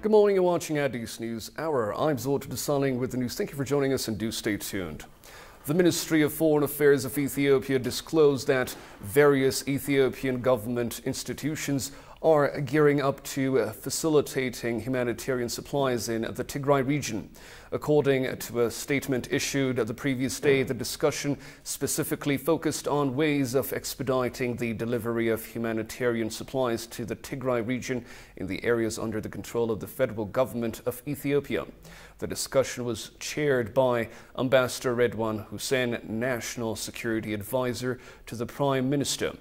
Good morning, you're watching Addis News Hour. I'm Zoltan Desalegn with the news. Thank you for joining us and do stay tuned. The Ministry of Foreign Affairs of Ethiopia disclosed that various Ethiopian government institutions are gearing up to facilitating humanitarian supplies in the Tigray region. According to a statement issued the previous day, the discussion specifically focused on ways of expediting the delivery of humanitarian supplies to the Tigray region in the areas under the control of the federal government of Ethiopia. The discussion was chaired by Ambassador Redwan Hussein, National Security Advisor to the Prime Minister.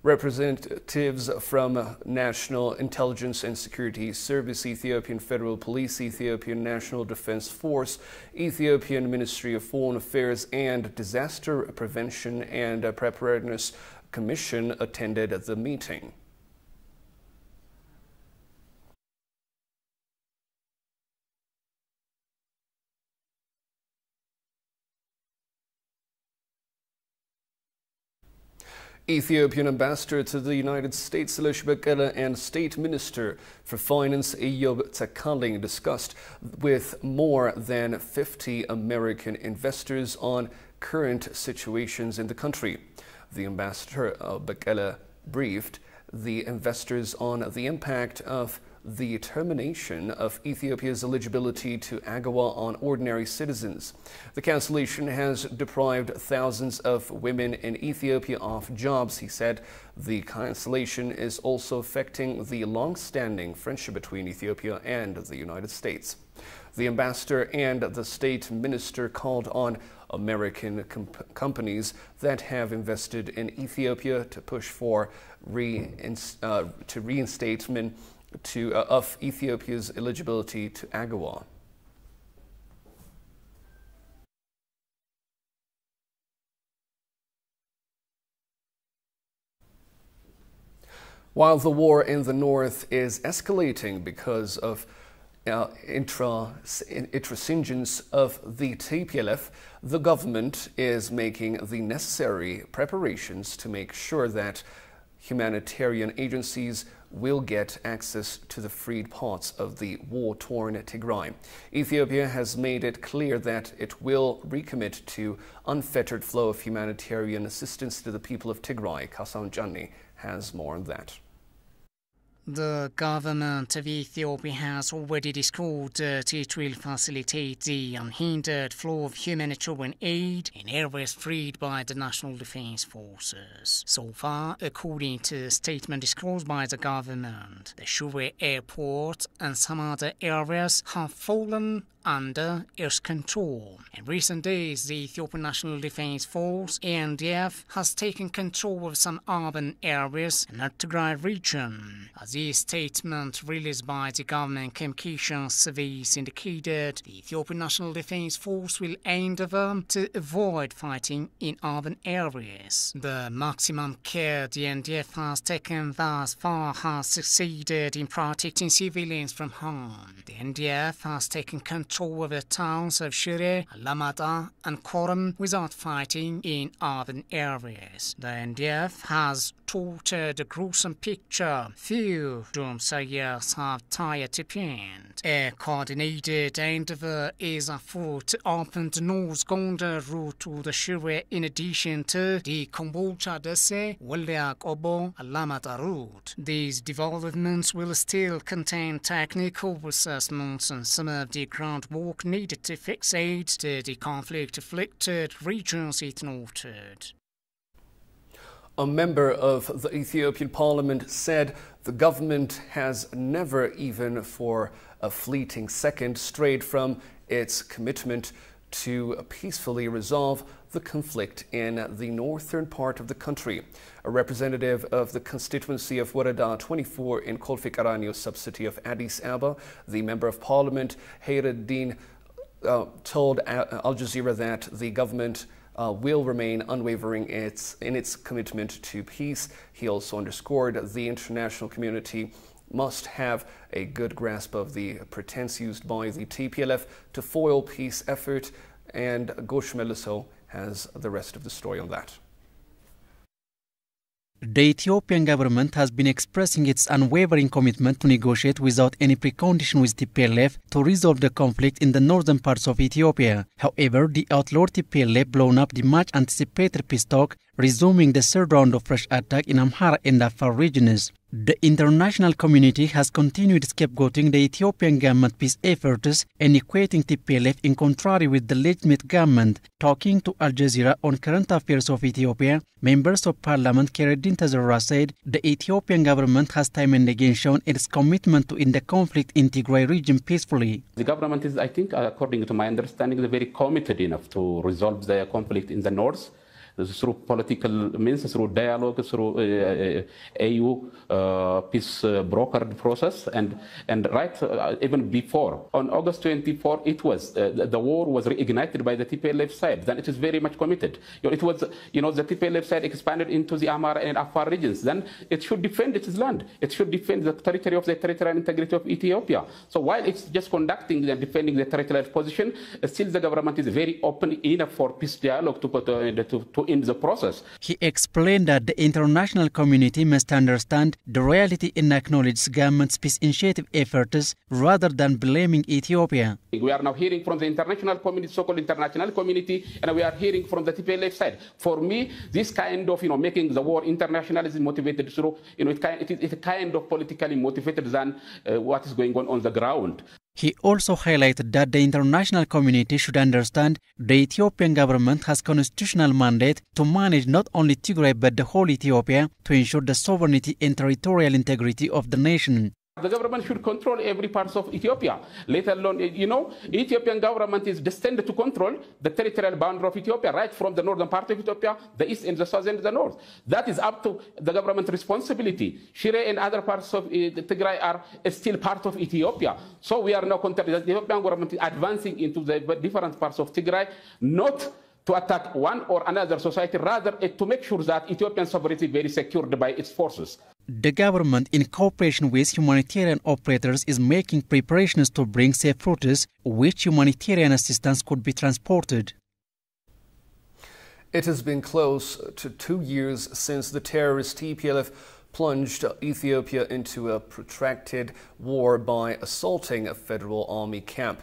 Representatives from National Intelligence and Security Service, Ethiopian Federal Police, Ethiopian National Defense Force, Ethiopian Ministry of Foreign Affairs, and Disaster Prevention and Preparedness Commission attended the meeting. Ethiopian Ambassador to the United States, Seleush Bekele, and State Minister for Finance, Eyob Takaling, discussed with more than 50 American investors on current situations in the country. The Ambassador Bekele briefed the investors on the impact of the termination of Ethiopia's eligibility to AGOA on ordinary citizens. The cancellation has deprived thousands of women in Ethiopia of jobs, he said. The cancellation is also affecting the long-standing friendship between Ethiopia and the United States. The ambassador and the state minister called on American companies that have invested in Ethiopia to push for reinstatement of Ethiopia's eligibility to AGOA. While the war in the north is escalating because of intransigence of the TPLF, the government is making the necessary preparations to make sure that humanitarian agencies will get access to the freed parts of the war-torn Tigray. Ethiopia has made it clear that it will recommit to unfettered flow of humanitarian assistance to the people of Tigray. Kasan Jani has more on that. The government of Ethiopia has already disclosed that it will facilitate the unhindered flow of humanitarian aid in areas freed by the National Defense Forces. So far, according to a statement disclosed by the government, the Shire airport and some other areas have fallen under its control. In recent days, the Ethiopian National Defense Force, ANDF, has taken control of some urban areas in the Tigray region. The statement released by the government communication service indicated the Ethiopian National Defense Force will endeavor to avoid fighting in urban areas. The maximum care the ANDF has taken thus far has succeeded in protecting civilians from harm. The ANDF has taken control of the towns of Shire, Alamata, and Koram without fighting in urban areas. The NDF has tortured a gruesome picture few doomsayers have tired to paint. A coordinated endeavor is afoot to open the North Gondar route to the Shire in addition to the Kombolcha Dese, Waliak Obo, Alamata route. These developments will still contain technical assessments and some of the groundwork needed to fix aid to the conflict-afflicted regions, it noted. A member of the Ethiopian parliament said the government has never, even for a fleeting second, strayed from its commitment to peacefully resolve the conflict in the northern part of the country. A representative of the constituency of Warada 24 in Kolfi Qaranio subcity of Addis Ababa, the member of parliament Hayreddin told Al Jazeera that the government will remain unwavering in its commitment to peace. He also underscored the international community must have a good grasp of the pretense used by the TPLF to foil peace effort, and Gosh Meliso has the rest of the story on that. The Ethiopian government has been expressing its unwavering commitment to negotiate without any precondition with TPLF to resolve the conflict in the northern parts of Ethiopia. However, the outlawed TPLF blown up the much-anticipated peace talk, resuming the third round of fresh attack in Amhara and Afar regions. The international community has continued scapegoating the Ethiopian government peace efforts and equating TPLF in contrary with the legitimate government. Talking to Al Jazeera on current affairs of Ethiopia, members of parliament Keredin Tazara said the Ethiopian government has time and again shown its commitment to end the conflict in Tigray region peacefully. The government is, I think, according to my understanding, very committed enough to resolve the conflict in the north, through political means, through dialogue, through AU peace brokered process, and right even before. On August 24, it was the war was reignited by the TPLF side. Then it is very much committed. It was, the TPLF side expanded into the Amhara and Afar regions. Then it should defend its land. It should defend the territory of the territorial integrity of Ethiopia. So while it's just conducting and defending the territorial position, still the government is very open enough for peace dialogue to end the process. He explained that the international community must understand the reality and acknowledge government's peace initiative efforts rather than blaming Ethiopia. We are now hearing from the international community, so-called international community, and we are hearing from the TPLF side. For me, this kind of, making the war internationalism motivated through, it's kind of politically motivated than what is going on the ground. He also highlighted that the international community should understand the Ethiopian government has constitutional mandate to manage not only Tigray but the whole Ethiopia to ensure the sovereignty and territorial integrity of the nation. The government should control every part of Ethiopia, let alone, Ethiopian government is destined to control the territorial boundary of Ethiopia, right from the northern part of Ethiopia, the east and the south and the north. That is up to the government responsibility. Shire and other parts of Tigray are still part of Ethiopia. So we are now the Ethiopian government is advancing into the different parts of Tigray, not to attack one or another society, rather to make sure that Ethiopian sovereignty is very secured by its forces. The government, in cooperation with humanitarian operators, is making preparations to bring safe routes which humanitarian assistance could be transported. It has been close to 2 years since the terrorist TPLF plunged Ethiopia into a protracted war by assaulting a federal army camp.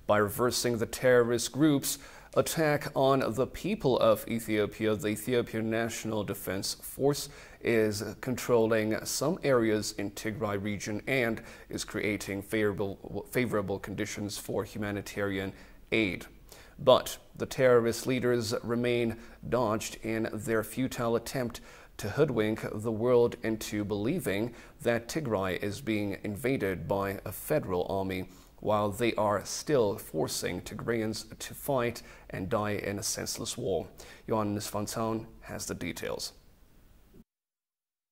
By reversing the terrorist group's attack on the people of Ethiopia, the Ethiopian National Defense Force is controlling some areas in Tigray region and is creating favorable conditions for humanitarian aid. But the terrorist leaders remain dogged in their futile attempt to hoodwink the world into believing that Tigray is being invaded by a federal army, while they are still forcing Tigrayans to fight and die in a senseless war. Johannes van Town has the details.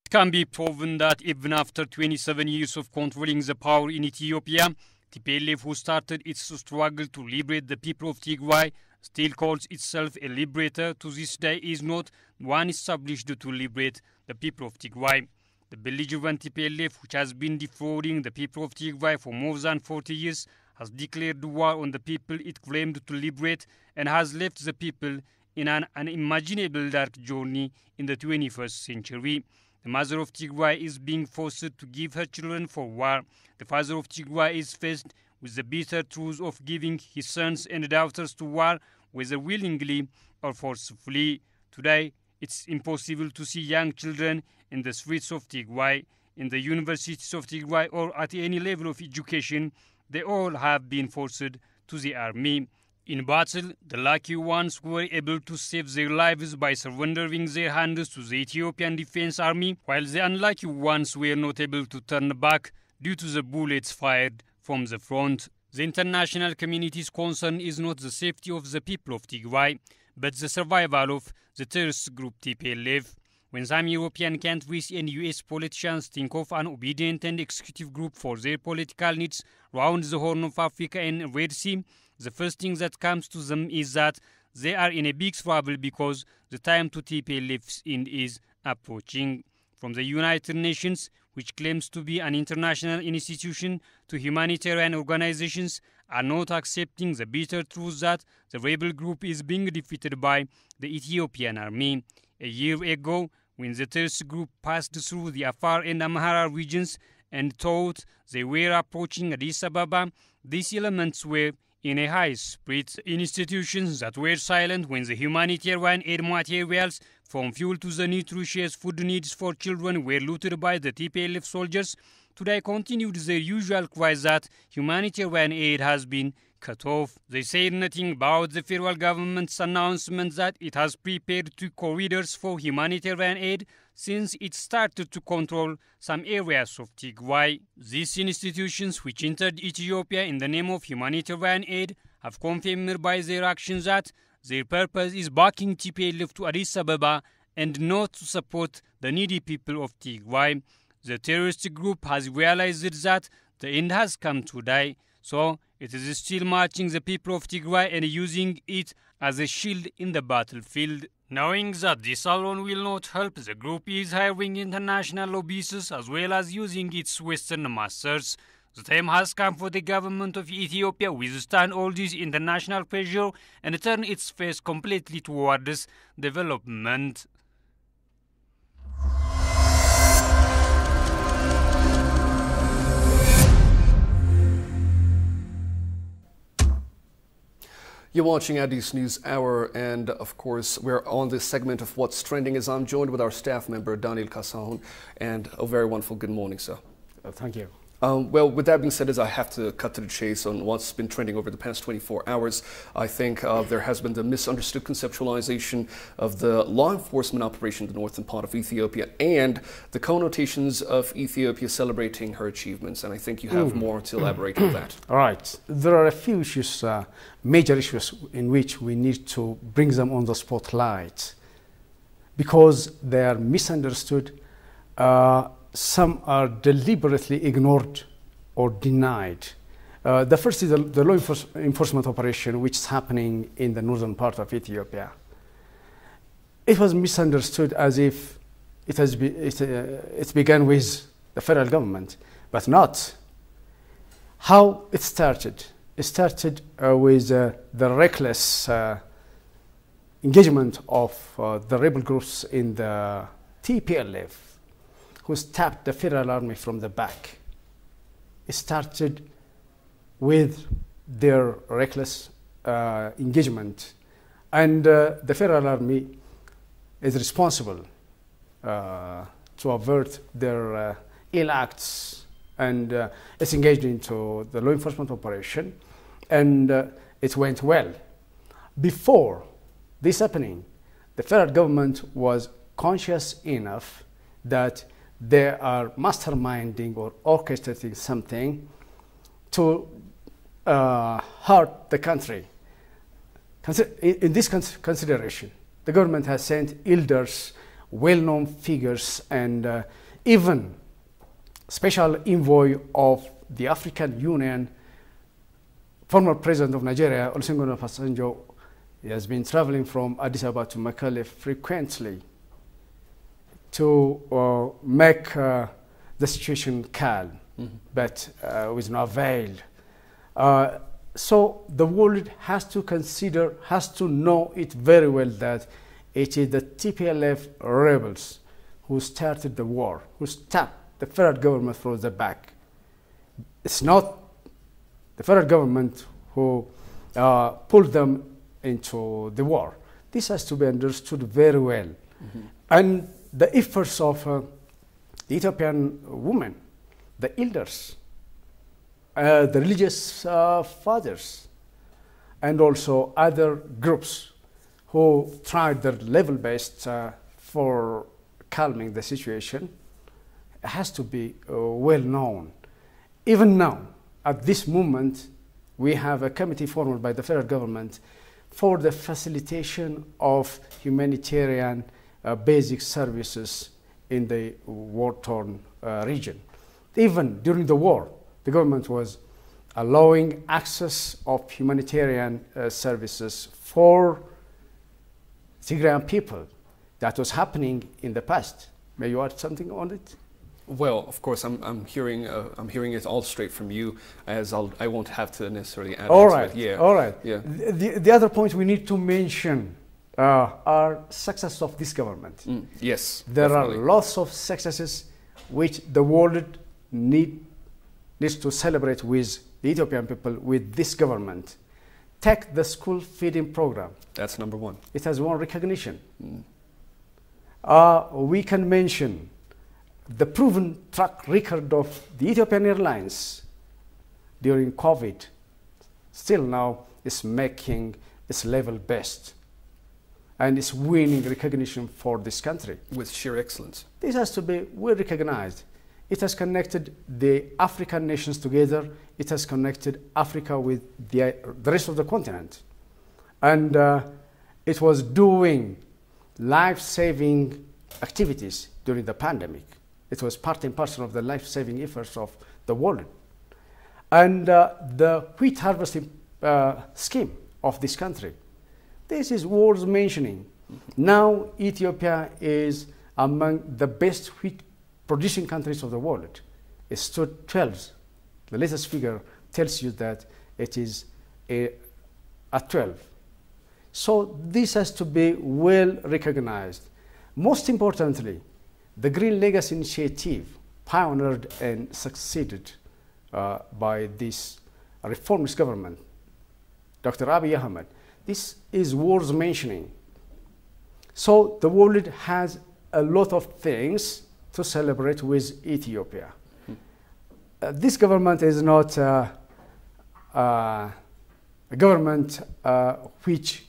It can be proven that even after 27 years of controlling the power in Ethiopia, TPLF, who started its struggle to liberate the people of Tigray, still calls itself a liberator. To this day is not one established to liberate the people of Tigray. The belligerent TPLF, which has been defrauding the people of Tigray for more than 40 years, has declared war on the people it claimed to liberate and has left the people in an unimaginable dark journey in the 21st century. The mother of Tigray is being forced to give her children for war. The father of Tigray is faced with the bitter truth of giving his sons and daughters to war, whether willingly or forcefully. Today, it's impossible to see young children in the streets of Tigray, in the universities of Tigray, or at any level of education. They all have been forced to the army. In battle, the lucky ones were able to save their lives by surrendering their hands to the Ethiopian Defense Army, while the unlucky ones were not able to turn back due to the bullets fired from the front. The international community's concern is not the safety of the people of Tigray, but the survival of the terrorist group TPLF. When some European countries and US politicians think of an obedient and executive group for their political needs around the Horn of Africa and Red Sea, the first thing that comes to them is that they are in a big trouble because the time to TPLF's end is approaching. From the United Nations, which claims to be an international institution, to humanitarian organizations, are not accepting the bitter truth that the rebel group is being defeated by the Ethiopian army. A year ago, when the terrorist group passed through the Afar and Amhara regions and thought they were approaching Addis Ababa. These elements were in a high spirit. Institutions that were silent when the humanitarian aid materials, from fuel to the nutritious food needs for children, were looted by the TPLF soldiers, today continued their usual cries that humanitarian aid has been cut off. They said nothing about the federal government's announcement that it has prepared 2 corridors for humanitarian aid since it started to control some areas of Tigray. These institutions, which entered Ethiopia in the name of humanitarian aid, have confirmed by their actions that their purpose is backing TPLF to Addis Ababa and not to support the needy people of Tigray. The terrorist group has realized that the end has come today, so it is still marching the people of Tigray and using it as a shield in the battlefield. Knowing that this alone will not help, the group is hiring international lobbyists as well as using its Western masters. The time has come for the government of Ethiopia to withstand all this international pressure and turn its face completely towards development. You're watching Addis News Hour, and of course, we're on this segment of What's Trending as I'm joined with our staff member, Daniel Kasahun, and a very wonderful good morning, sir. Thank you. Well, with that being said, as I have to cut to the chase on what's been trending over the past 24 hours, I think there has been the misunderstood conceptualization of the law enforcement operation in the northern part of Ethiopia and the connotations of Ethiopia celebrating her achievements. And I think you have more to elaborate on that. All right. There are a few issues, major issues, in which we need to bring them on the spotlight because they are misunderstood. Some are deliberately ignored or denied. The first is the law enforcement operation, which is happening in the northern part of Ethiopia. It was misunderstood as if it began with the federal government, but not. How it started? It started with the reckless engagement of the rebel groups in the TPLF, who stabbed the federal army from the back. It started with their reckless engagement, and the federal army is responsible to avert their ill acts, and it's engaged into the law enforcement operation, and it went well. Before this happening, the federal government was conscious enough that they are masterminding or orchestrating something to hurt the country. In this consideration, the government has sent elders, well-known figures, and even special envoy of the African Union, former president of Nigeria, Olusegun Obasanjo. He has been traveling from Addis Ababa to Mekelle frequently to make the situation calm, but with no avail. So the world has to consider, has to know it very well that it is the TPLF rebels who started the war, who stabbed the federal government from the back. It's not the federal government who pulled them into the war. This has to be understood very well. And the efforts of the Ethiopian women, the elders, the religious fathers, and also other groups who tried their level best for calming the situation, has to be well known. Even now, at this moment, we have a committee formed by the federal government for the facilitation of humanitarian basic services in the war-torn region. Even during the war, the government was allowing access of humanitarian services for Tigrayan people. That was happening in the past. May you add something on it? Well, of course, I'm hearing it all straight from you, as I won't have to necessarily add. All right. Yeah. All right. Yeah. The other point we need to mention are success of this government. Yes, there definitely. are lots of successes which the world needs to celebrate with the Ethiopian people, with this government. Take the school feeding program. That's number one. It has won recognition. We can mention the proven track record of the Ethiopian Airlines during COVID. Still now is making its level best and is winning recognition for this country. With sheer excellence. This has to be well recognized. It has connected the African nations together. It has connected Africa with the rest of the continent. And it was doing life-saving activities during the pandemic. It was part and parcel of the life-saving efforts of the world. And the wheat harvesting scheme of this country. This is worth mentioning. Now Ethiopia is among the best wheat producing countries of the world. It stood 12. The latest figure tells you that it is at 12. So this has to be well recognized. Most importantly, the Green Legacy Initiative, pioneered and succeeded by this reformist government, Dr. Abiy Ahmed, this is worth mentioning. So the world has a lot of things to celebrate with Ethiopia. This government is not a government which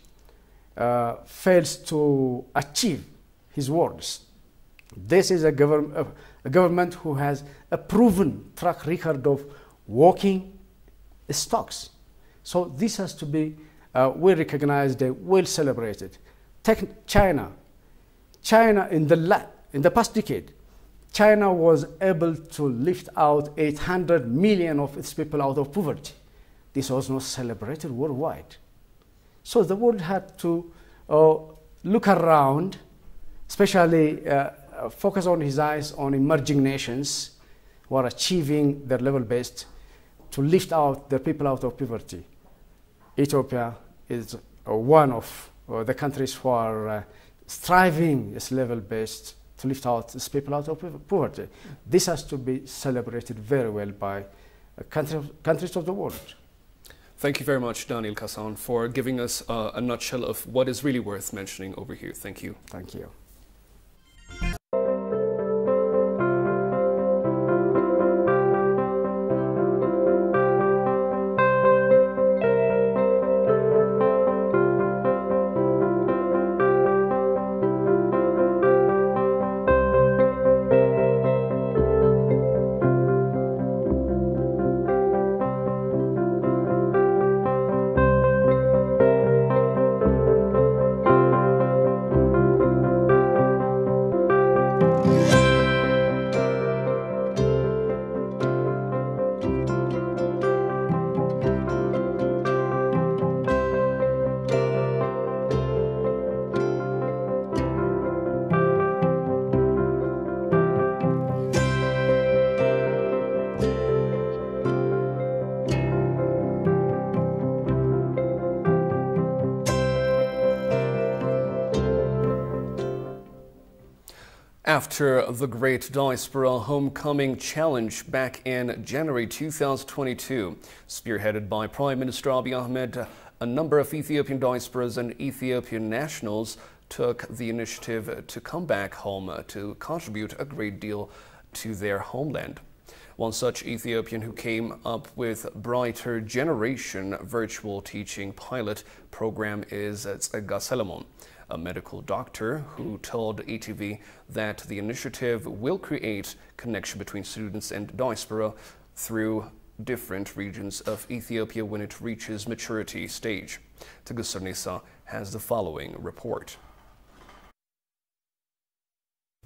fails to achieve his words. This is a government who has a proven track record of walking stocks. So this has to be well recognized and well celebrated. Take China. China in the past decade, China was able to lift out 800 million of its people out of poverty. This was not celebrated worldwide. So the world had to look around, especially focus on his eyes on emerging nations who are achieving their level best to lift out their people out of poverty. Ethiopia is one of the countries who are striving its level best to lift out its people out of poverty. This has to be celebrated very well by countries of the world. Thank you very much, Daniel Kassan, for giving us a nutshell of what is really worth mentioning over here. Thank you. Thank you. After the Great Diaspora Homecoming Challenge back in January 2022, spearheaded by Prime Minister Abiy Ahmed, a number of Ethiopian diasporas and Ethiopian nationals took the initiative to come back home to contribute a great deal to their homeland. One such Ethiopian who came up with Brighter Generation virtual teaching pilot program is Tsega Solomon, a medical doctor who told ETV that the initiative will create connection between students and diaspora through different regions of Ethiopia when it reaches maturity stage. Tagus Sarnisa has the following report.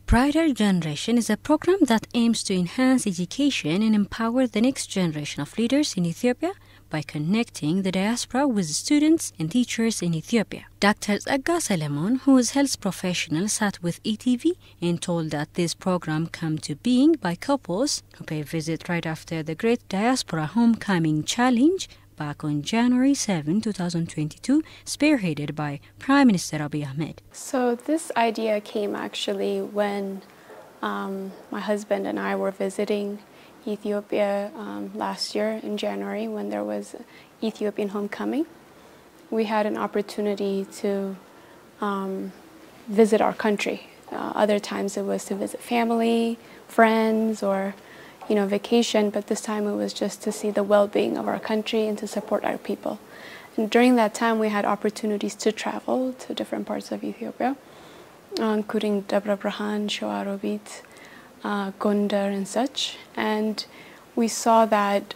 Brighter Generation is a program that aims to enhance education and empower the next generation of leaders in Ethiopia by connecting the diaspora with students and teachers in Ethiopia. Dr. Tsega Solomon, who is a health professional, sat with ETV and told that this program came to being by couples who pay a visit right after the Great Diaspora Homecoming Challenge back on January 7, 2022, spearheaded by Prime Minister Abiy Ahmed. So this idea came actually when my husband and I were visiting Ethiopia last year in January when there was Ethiopian homecoming. We had an opportunity to visit our country. Other times it was to visit family, friends, or vacation, but this time it was just to see the well-being of our country and to support our people. And during that time we had opportunities to travel to different parts of Ethiopia, including Debre Birhan, Shoarobit, Gondar and such. And we saw that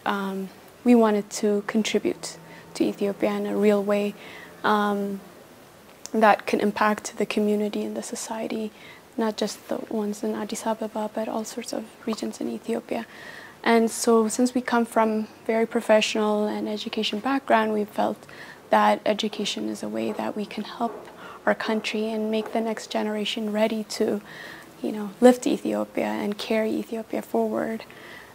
we wanted to contribute to Ethiopia in a real way that can impact the community and the society, not just the ones in Addis Ababa, but all sorts of regions in Ethiopia. And so since we come from very professional and education background, we felt that education is a way that we can help our country and make the next generation ready to, lift Ethiopia and carry Ethiopia forward.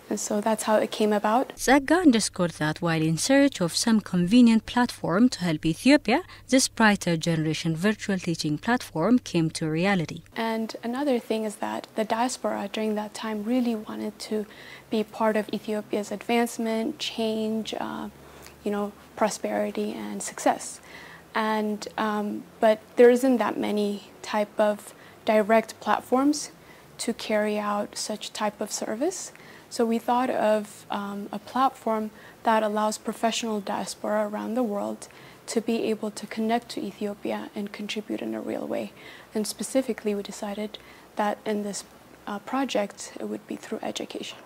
And so that's how it came about. Tsagga underscored that while in search of some convenient platform to help Ethiopia, this Brighter Generation virtual teaching platform came to reality. And another thing is that the diaspora during that time really wanted to be part of Ethiopia's advancement, change, prosperity and success. And but there isn't that many type of direct platforms to carry out such type of service. So we thought of a platform that allows professional diaspora around the world to be able to connect to Ethiopia and contribute in a real way. And specifically, we decided that in this project, it would be through education.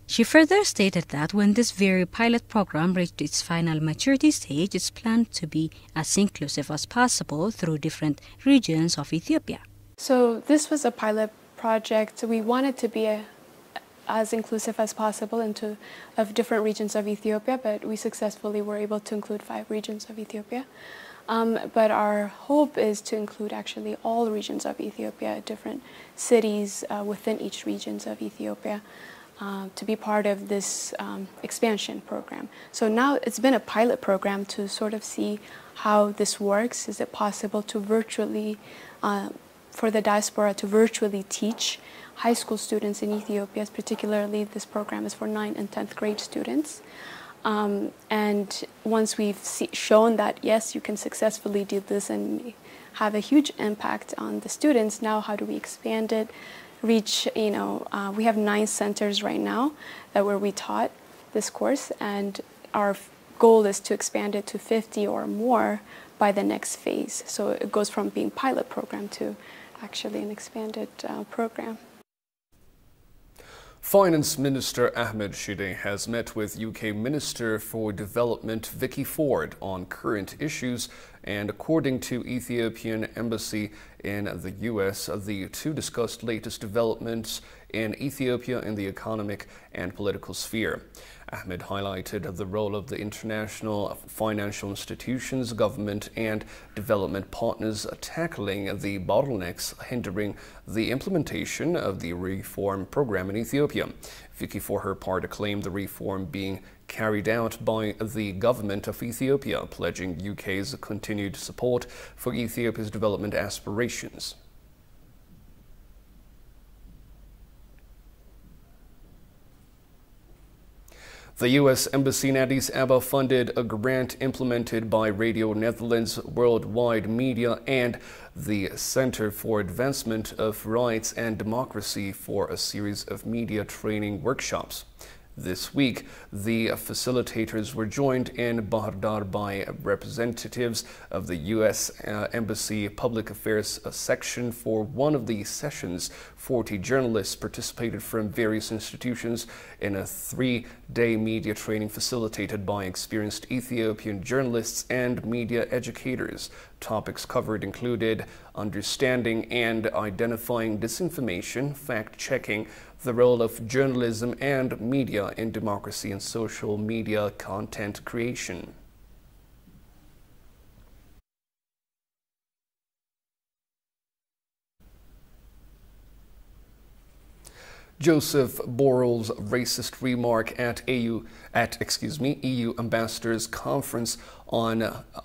She further stated that when this very pilot program reached its final maturity stage, it's planned to be as inclusive as possible through different regions of Ethiopia. So this was a pilot project. We wanted to be as inclusive as possible of different regions of Ethiopia, but we successfully were able to include 5 regions of Ethiopia. But our hope is to include actually all regions of Ethiopia, different cities within each regions of Ethiopia, to be part of this expansion program. So now it's been a pilot program to sort of see how this works. Is it possible to virtually, for the diaspora to virtually teach high school students in Ethiopia? Particularly this program is for 9th and 10th grade students. And once we've shown that, yes, you can successfully do this and have a huge impact on the students, now how do we expand it, reach, we have 9 centers right now where we taught this course, and our goal is to expand it to 50 or more by the next phase. So it goes from being pilot program to actually an expanded program. Finance Minister Ahmed Shide has met with UK Minister for Development Vicky Ford on current issues, and according to Ethiopian Embassy in the US, the two discussed latest developments in Ethiopia in the economic and political sphere. Ahmed highlighted the role of the international financial institutions, government and development partners tackling the bottlenecks hindering the implementation of the reform program in Ethiopia. Vicky, for her part, acclaimed the reform being carried out by the government of Ethiopia, pledging UK's continued support for Ethiopia's development aspirations. The U.S. Embassy in Addis Ababa funded a grant implemented by Radio Netherlands, Worldwide Media, and the Center for Advancement of Rights and Democracy for a series of media training workshops. This week, the facilitators were joined in Bahir Dar by representatives of the U.S. Embassy Public Affairs section. For one of the sessions, 40 journalists participated from various institutions in a 3-day media training facilitated by experienced Ethiopian journalists and media educators. Topics covered included understanding and identifying disinformation, fact-checking, the role of journalism and media in democracy and social media content creation. Joseph Borrell's racist remark at EU ambassadors conference on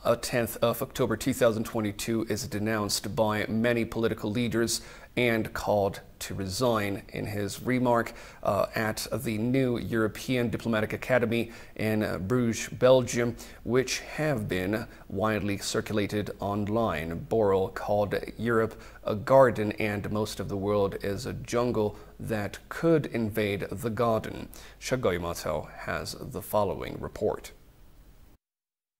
10th of October 2022 is denounced by many political leaders and called to resign. In his remark at the new European Diplomatic Academy in Bruges, Belgium, which have been widely circulated online, Borrell called Europe a garden and most of the world is a jungle that could invade the garden. Shagoy Matel has the following report.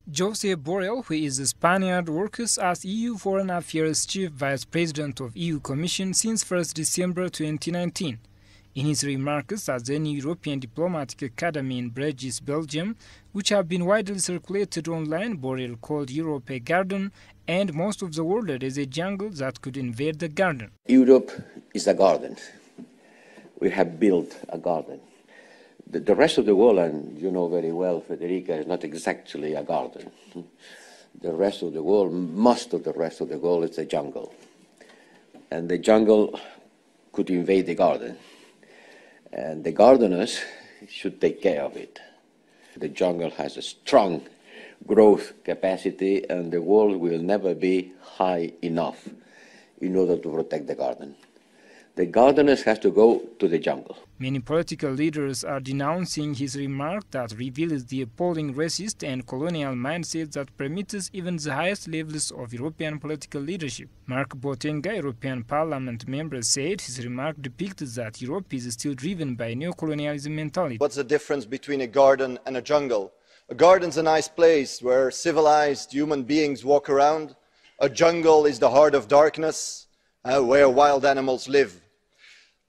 Josep Borrell, who is a Spaniard, works as EU Foreign Affairs Chief Vice President of EU Commission since 1st December 2019. In his remarks at the new European Diplomatic Academy in Bruges, Belgium, which have been widely circulated online, Borrell called Europe a garden and most of the world as a jungle that could invade the garden. Europe is a garden. We have built a garden. The rest of the world, and you know very well, Federica, is not exactly a garden. The rest of the world, most of the rest of the world, is a jungle. And the jungle could invade the garden. And the gardeners should take care of it. The jungle has a strong growth capacity, and the wall will never be high enough in order to protect the garden. The gardeners have to go to the jungle. Many political leaders are denouncing his remark that reveals the appalling racist and colonial mindset that permits even the highest levels of European political leadership. Mark Botenga, European Parliament member, said his remark depicted that Europe is still driven by neocolonialism mentality. What's the difference between a garden and a jungle? A garden's a nice place where civilized human beings walk around. A jungle is the heart of darkness, where wild animals live.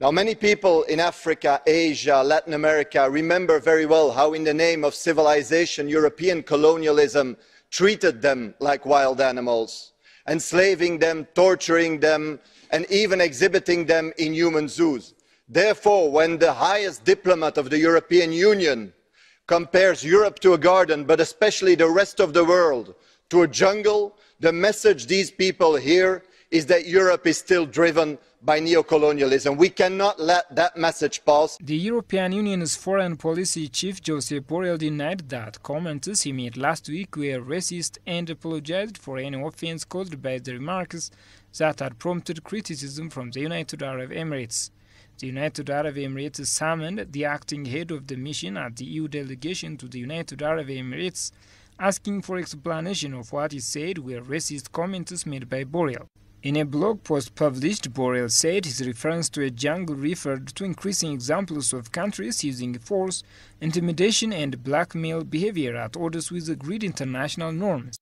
Now, many people in Africa, Asia, Latin America remember very well how in the name of civilization, European colonialism treated them like wild animals, enslaving them, torturing them, and even exhibiting them in human zoos. Therefore, when the highest diplomat of the European Union compares Europe to a garden, but especially the rest of the world to a jungle, the message these people hear is that Europe is still driven by neocolonialism. We cannot let that message pass. The European Union's foreign policy chief, Josep Borrell, denied that comments he made last week were racist and apologized for any offense caused by the remarks that had prompted criticism from the United Arab Emirates. The United Arab Emirates summoned the acting head of the mission at the EU delegation to the United Arab Emirates, asking for explanation of what he said were racist comments made by Borrell. In a blog post published, Borrell said his reference to a jungle referred to increasing examples of countries using force, intimidation and blackmail behavior at odds with agreed international norms.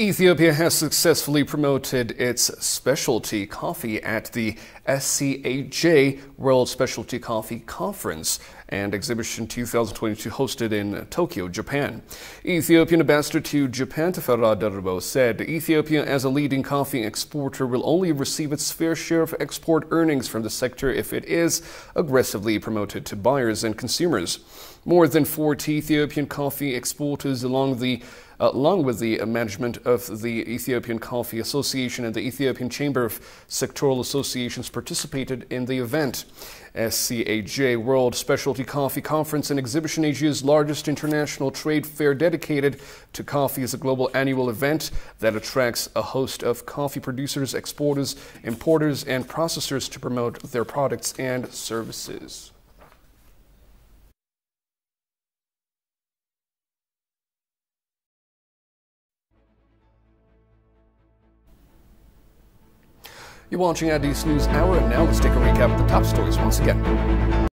Ethiopia has successfully promoted its specialty coffee at the SCAJ World Specialty Coffee Conference and Exhibition 2022 hosted in Tokyo, Japan. Ethiopian ambassador to Japan, Tefera Derbo, said Ethiopia, as a leading coffee exporter, will only receive its fair share of export earnings from the sector if it is aggressively promoted to buyers and consumers. More than 40 Ethiopian coffee exporters, along with the management of the Ethiopian Coffee Association and the Ethiopian Chamber of Sectoral Associations, participated in the event. SCAJ World Specialty Coffee Conference and Exhibition, Asia's largest international trade fair dedicated to coffee, is a global annual event that attracts a host of coffee producers, exporters, importers, and processors to promote their products and services. You're watching Addis News Hour, and now let's take a recap of the top stories once again.